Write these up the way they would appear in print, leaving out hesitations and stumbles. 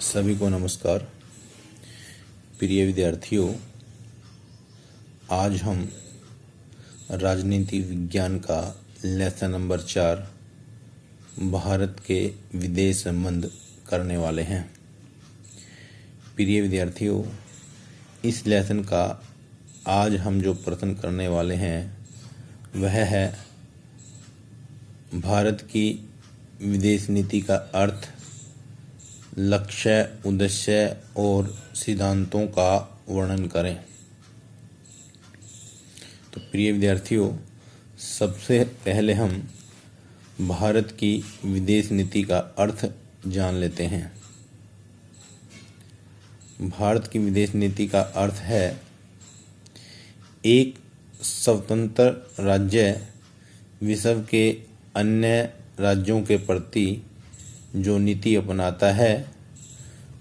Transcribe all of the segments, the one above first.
सभी को नमस्कार। प्रिय विद्यार्थियों, आज हम राजनीति विज्ञान का लेसन नंबर 4 भारत के विदेश संबंध करने वाले हैं। प्रिय विद्यार्थियों, इस लेसन का आज हम जो प्रश्न करने वाले हैं वह है भारत की विदेश नीति का अर्थ, लक्ष्य, उद्देश्य और सिद्धांतों का वर्णन करें। तो प्रिय विद्यार्थियों, सबसे पहले हम भारत की विदेश नीति का अर्थ जान लेते हैं। भारत की विदेश नीति का अर्थ है एक स्वतंत्र राज्य विश्व के अन्य राज्यों के प्रति जो नीति अपनाता है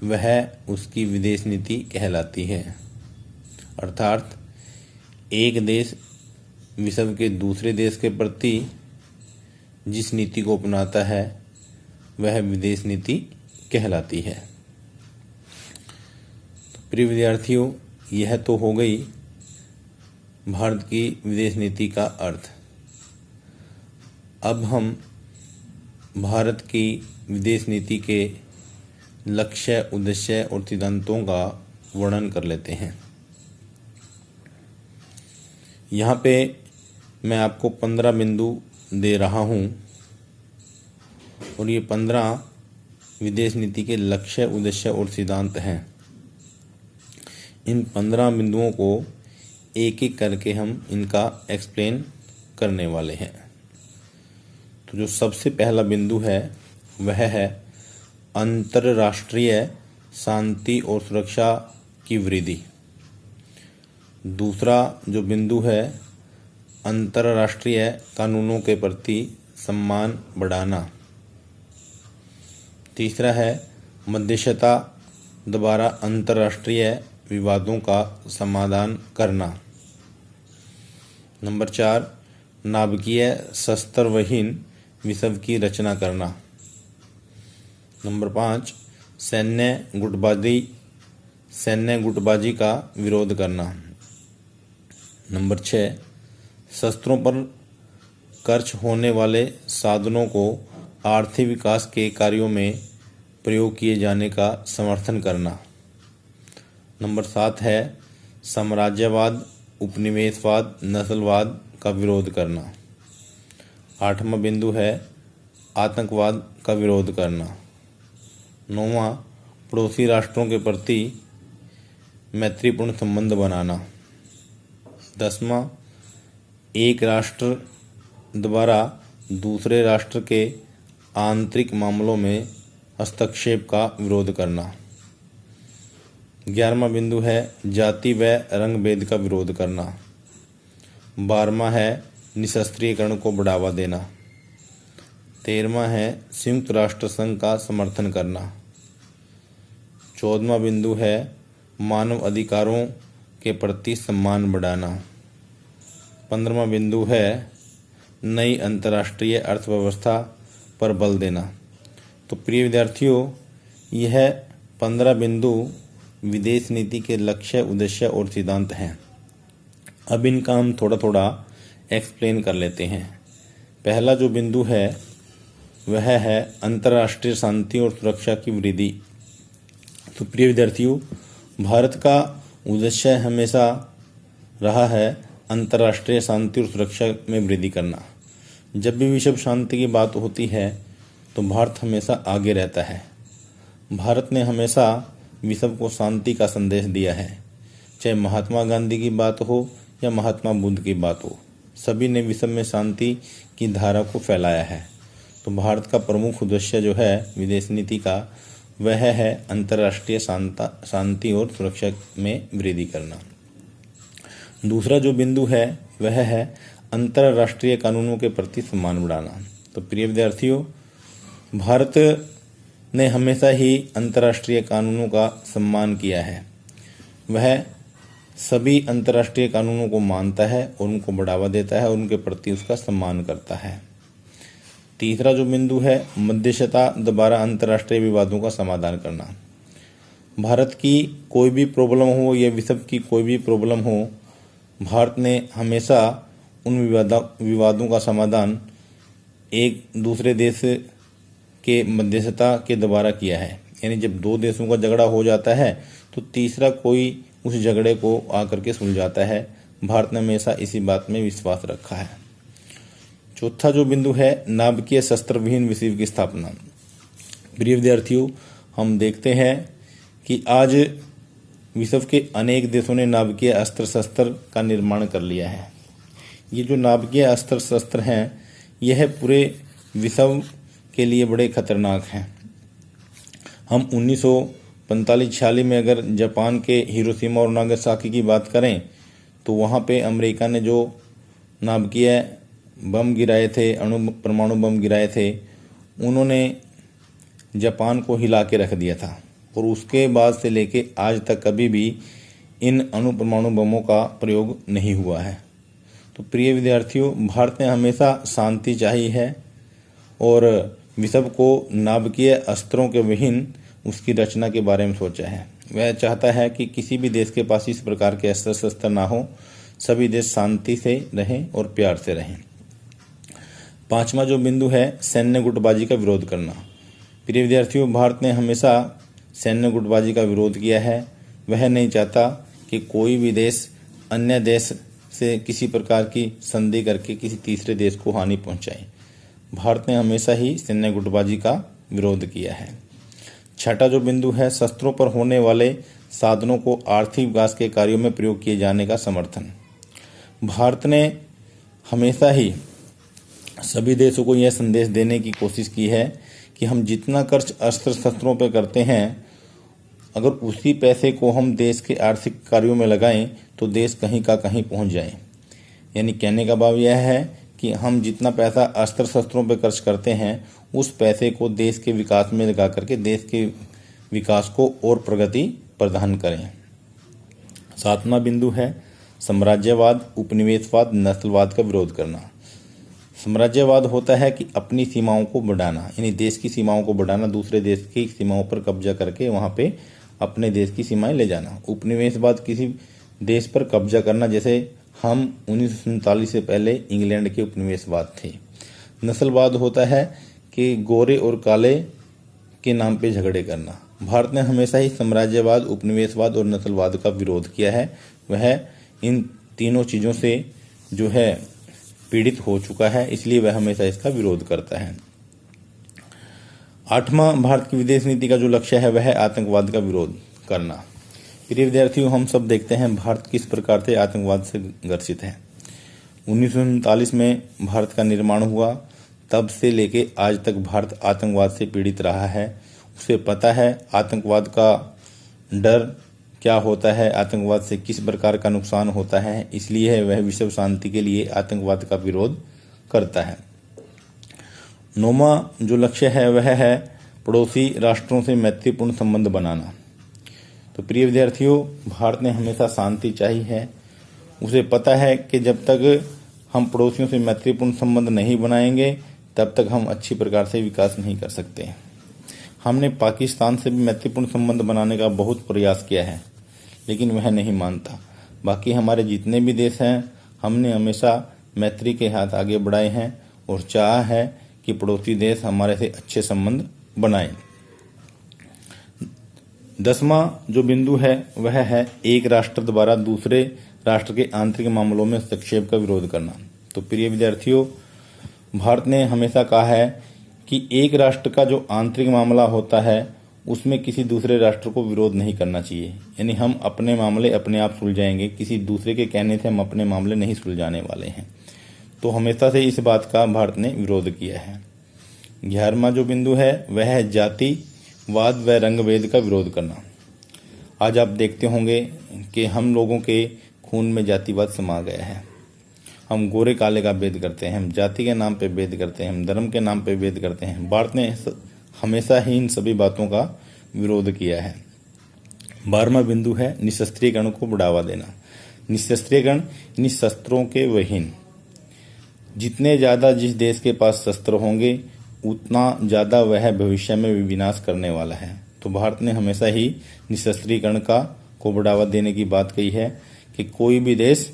वह उसकी विदेश नीति कहलाती है। अर्थात एक देश विश्व के दूसरे देश के प्रति जिस नीति को अपनाता है वह विदेश नीति कहलाती है। तो प्रिय विद्यार्थियों, यह तो हो गई भारत की विदेश नीति का अर्थ। अब हम भारत की विदेश नीति के लक्ष्य, उद्देश्य और सिद्धांतों का वर्णन कर लेते हैं। यहाँ पे मैं आपको 15 बिंदु दे रहा हूँ और ये 15 विदेश नीति के लक्ष्य, उद्देश्य और सिद्धांत हैं। इन 15 बिंदुओं को एक एक करके हम इनका एक्सप्लेन करने वाले हैं। तो जो सबसे पहला बिंदु है वह है अंतर्राष्ट्रीय शांति और सुरक्षा की वृद्धि। दूसरा जो बिंदु है अंतर्राष्ट्रीय कानूनों के प्रति सम्मान बढ़ाना। तीसरा है मध्यस्थता द्वारा अंतर्राष्ट्रीय विवादों का समाधान करना। नंबर 4, नाभिकीय शस्त्रविहीन विश्व की रचना करना। नंबर 5, सैन्य गुटबाजी का विरोध करना। नंबर 6, शस्त्रों पर खर्च होने वाले साधनों को आर्थिक विकास के कार्यों में प्रयोग किए जाने का समर्थन करना। नंबर 7 है साम्राज्यवाद, उपनिवेशवाद, नस्लवाद का विरोध करना। 8वां बिंदु है आतंकवाद का विरोध करना। 9वां, पड़ोसी राष्ट्रों के प्रति मैत्रीपूर्ण संबंध बनाना। 10वां, एक राष्ट्र द्वारा दूसरे राष्ट्र के आंतरिक मामलों में हस्तक्षेप का विरोध करना। 11वां बिंदु है जाति व रंग भेद का विरोध करना। 12वां है निशस्त्रीकरण को बढ़ावा देना। 13वां है संयुक्त राष्ट्र संघ का समर्थन करना। 14वां बिंदु है मानव अधिकारों के प्रति सम्मान बढ़ाना। 15वां बिंदु है नई अंतर्राष्ट्रीय अर्थव्यवस्था पर बल देना। तो प्रिय विद्यार्थियों, यह 15 बिंदु विदेश नीति के लक्ष्य, उद्देश्य और सिद्धांत हैं। अब इनका हम थोड़ा थोड़ा एक्सप्लेन कर लेते हैं। पहला जो बिंदु है वह है अंतर्राष्ट्रीय शांति और सुरक्षा की वृद्धि। तो प्रिय विद्यार्थियों, भारत का उद्देश्य हमेशा रहा है अंतर्राष्ट्रीय शांति और सुरक्षा में वृद्धि करना। जब भी विश्व शांति की बात होती है तो भारत हमेशा आगे रहता है। भारत ने हमेशा विश्व को शांति का संदेश दिया है। चाहे महात्मा गांधी की बात हो या महात्मा बुद्ध की बात हो, सभी ने विश्व में शांति की धारा को फैलाया है। तो भारत का प्रमुख उद्देश्य जो है विदेश नीति का वह है अंतर्राष्ट्रीय शांति और सुरक्षा में वृद्धि करना। दूसरा जो बिंदु है वह है अंतर्राष्ट्रीय कानूनों के प्रति सम्मान बढ़ाना। तो प्रिय विद्यार्थियों, भारत ने हमेशा ही अंतर्राष्ट्रीय कानूनों का सम्मान किया है। वह सभी अंतर्राष्ट्रीय कानूनों को मानता है और उनको बढ़ावा देता है और उनके प्रति उसका सम्मान करता है। तीसरा जो बिंदु है मध्यस्थता द्वारा अंतर्राष्ट्रीय विवादों का समाधान करना। भारत की कोई भी प्रॉब्लम हो या विश्व की कोई भी प्रॉब्लम हो, भारत ने हमेशा उन विवादों का समाधान एक दूसरे देश के मध्यस्थता के द्वारा किया है। यानी जब दो देशों का झगड़ा हो जाता है तो तीसरा कोई उस झगड़े को आकर के सुलझाता है। भारत ने हमेशा इसी बात में विश्वास रखा है। चौथा जो बिंदु है, नाभिकीय शस्त्र विहीन विश्व की स्थापना। प्रिय विद्यार्थियों, हम देखते हैं कि आज विश्व के अनेक देशों ने नाभिकीय अस्त्र शस्त्र का निर्माण कर लिया है। ये जो नाभिकीय अस्त्र शस्त्र हैं, यह पूरे विश्व के लिए बड़े खतरनाक हैं। हम 1945-46 में अगर जापान के हिरोशिमा और नागासाकी की बात करें तो वहाँ पे अमेरिका ने जो नाभिकीय बम गिराए थे, परमाणु बम गिराए थे, उन्होंने जापान को हिला के रख दिया था। और उसके बाद से लेके आज तक कभी भी इन परमाणु बमों का प्रयोग नहीं हुआ है। तो प्रिय विद्यार्थियों, भारत ने हमेशा शांति चाही है और विश्व को नाभिकीय अस्त्रों के विहीन उसकी रचना के बारे में सोचा है। वह चाहता है कि किसी भी देश के पास इस प्रकार के अस्त्र शस्त्र ना हो, सभी देश शांति से रहें और प्यार से रहें। पांचवा जो बिंदु है, सैन्य गुटबाजी का विरोध करना। प्रिय विद्यार्थियों, भारत ने हमेशा सैन्य गुटबाजी का विरोध किया है। वह नहीं चाहता कि कोई भी देश अन्य देश से किसी प्रकार की संधि करके किसी तीसरे देश को हानि पहुंचाए। भारत ने हमेशा ही सैन्य गुटबाजी का विरोध किया है। छठा जो बिंदु है, शस्त्रों पर होने वाले साधनों को आर्थिक विकास के कार्यों में प्रयोग किए जाने का समर्थन। भारत ने हमेशा ही सभी देशों को यह संदेश देने की कोशिश की है कि हम जितना खर्च अस्त्र शस्त्रों पर करते हैं, अगर उसी पैसे को हम देश के आर्थिक कार्यों में लगाएं तो देश कहीं का कहीं पहुंच जाए। यानी कहने का भाव यह है कि हम जितना पैसा अस्त्र शस्त्रों पर खर्च करते हैं, उस पैसे को देश के विकास में लगा करके देश के विकास को और प्रगति प्रदान करें। सातवां बिंदु है, साम्राज्यवाद, उपनिवेशवाद, नस्लवाद का विरोध करना। साम्राज्यवाद होता है कि अपनी सीमाओं को बढ़ाना, यानी देश की सीमाओं को बढ़ाना, दूसरे देश की सीमाओं पर कब्जा करके वहाँ पे अपने देश की सीमाएं ले जाना। उपनिवेशवाद किसी देश पर कब्जा करना, जैसे हम 1947 से पहले इंग्लैंड के उपनिवेशवाद थे। नस्लवाद होता है कि गोरे और काले के नाम पे झगड़े करना। भारत ने हमेशा ही साम्राज्यवाद, उपनिवेशवाद और नस्लवाद का विरोध किया है। वह इन तीनों चीज़ों से जो है पीड़ित हो चुका है, इसलिए वह हमेशा इसका विरोध करता है। आठवां भारत की विदेश नीति का जो लक्ष्य है वह है आतंकवाद का विरोध करना। प्रिय विद्यार्थियों, हम सब देखते हैं भारत किस प्रकार से आतंकवाद से ग्रसित है। 1939 में भारत का निर्माण हुआ, तब से लेके आज तक भारत आतंकवाद से पीड़ित रहा है। उसे पता है आतंकवाद का डर क्या होता है, आतंकवाद से किस प्रकार का नुकसान होता है, इसलिए वह विश्व शांति के लिए आतंकवाद का विरोध करता है। नौवां जो लक्ष्य है वह है पड़ोसी राष्ट्रों से मैत्रीपूर्ण संबंध बनाना। तो प्रिय विद्यार्थियों, भारत ने हमेशा शांति चाही है। उसे पता है कि जब तक हम पड़ोसियों से मैत्रीपूर्ण संबंध नहीं बनाएंगे तब तक हम अच्छी प्रकार से विकास नहीं कर सकते। हमने पाकिस्तान से भी मैत्रीपूर्ण संबंध बनाने का बहुत प्रयास किया है, लेकिन वह नहीं मानता। बाकी हमारे जितने भी देश हैं, हमने हमेशा मैत्री के हाथ आगे बढ़ाए हैं और चाहा है कि पड़ोसी देश हमारे से अच्छे संबंध बनाएं। 10वां जो बिंदु है वह है एक राष्ट्र द्वारा दूसरे राष्ट्र के आंतरिक मामलों में हस्तक्षेप का विरोध करना। तो प्रिय विद्यार्थियों, भारत ने हमेशा कहा है कि एक राष्ट्र का जो आंतरिक मामला होता है उसमें किसी दूसरे राष्ट्र को विरोध नहीं करना चाहिए। यानी हम अपने मामले अपने आप सुलझाएंगे, किसी दूसरे के कहने से हम अपने मामले नहीं सुलझाने वाले हैं। तो हमेशा से इस बात का भारत ने विरोध किया है। 11वां जो बिंदु है वह है जातिवाद व रंगभेद का विरोध करना। आज आप देखते होंगे कि हम लोगों के खून में जातिवाद समा गया है। हम गोरे काले का भेद करते हैं, हम जाति के नाम पे भेद करते हैं, हम धर्म के नाम पे भेद करते हैं। भारत ने हमेशा ही इन सभी बातों का विरोध किया है। 12वां बिंदु है निशस्त्रीकरण को बढ़ावा देना। निशस्त्रीकरण यानी शस्त्रों के विहीन। जितने ज़्यादा जिस देश के पास शस्त्र होंगे उतना ज़्यादा वह भविष्य में विनाश करने वाला है। तो भारत ने हमेशा ही निशस्त्रीकरण को बढ़ावा देने की बात कही है कि कोई भी देश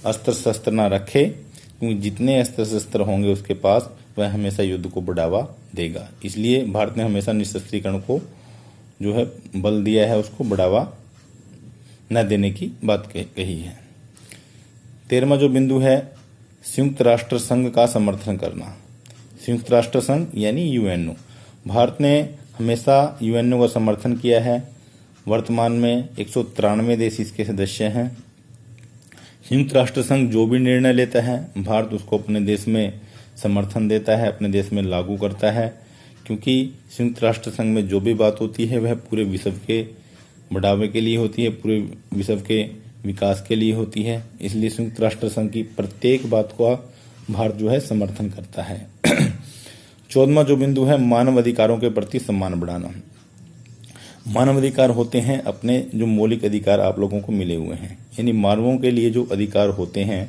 अस्त्र शस्त्र ना रखे, क्योंकि जितने अस्त्र शस्त्र होंगे उसके पास वह हमेशा युद्ध को बढ़ावा देगा। इसलिए भारत ने हमेशा निशस्त्रीकरण को जो है बल दिया है, उसको बढ़ावा न देने की बात कही है। 13वां जो बिंदु है, संयुक्त राष्ट्र संघ का समर्थन करना। संयुक्त राष्ट्र संघ यानी यूएनओ, भारत ने हमेशा यूएनओ का समर्थन किया है। वर्तमान में 193 देश इसके सदस्य हैं। संयुक्त राष्ट्र संघ जो भी निर्णय लेता है भारत उसको अपने देश में समर्थन देता है, अपने देश में लागू करता है, क्योंकि संयुक्त राष्ट्र संघ में जो भी बात होती है वह पूरे विश्व के बढ़ावे के लिए होती है, पूरे विश्व के विकास के लिए होती है। इसलिए संयुक्त राष्ट्र संघ की प्रत्येक बात को भारत जो है समर्थन करता है। 14वां जो बिंदु है, मानव अधिकारों के प्रति सम्मान बढ़ाना। मानव अधिकार होते हैं अपने जो मौलिक अधिकार आप लोगों को मिले हुए हैं, यानी मानवों के लिए जो अधिकार होते हैं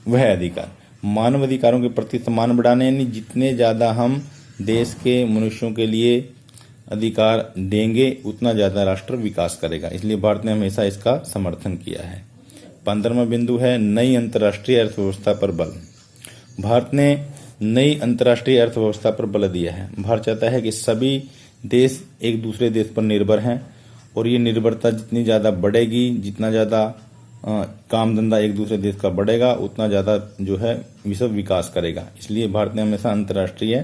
वह अधिकार। मानव अधिकारों के प्रति सम्मान बढ़ाना यानी जितने ज़्यादा हम देश के मनुष्यों के लिए अधिकार देंगे उतना ज़्यादा राष्ट्र विकास करेगा। इसलिए भारत ने हमेशा इसका समर्थन किया है। 15वां बिंदु है, नई अंतर्राष्ट्रीय अर्थव्यवस्था पर बल। भारत ने नई अंतर्राष्ट्रीय अर्थव्यवस्था पर बल दिया है। भारत चाहता है कि सभी देश एक दूसरे देश पर निर्भर हैं और ये निर्भरता जितनी ज़्यादा बढ़ेगी, जितना ज़्यादा काम धंधा एक दूसरे देश का बढ़ेगा, उतना ज़्यादा जो है विश्व विकास करेगा। इसलिए भारत ने हमेशा अंतर्राष्ट्रीय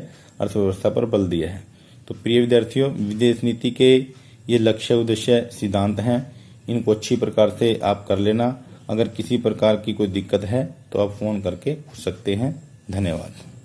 अर्थव्यवस्था पर बल दिया है। तो प्रिय विद्यार्थियों, विदेश नीति के ये लक्ष्य, उद्देश्य, सिद्धांत हैं, इनको अच्छी प्रकार से आप कर लेना। अगर किसी प्रकार की कोई दिक्कत है तो आप फोन करके पूछ सकते हैं। धन्यवाद।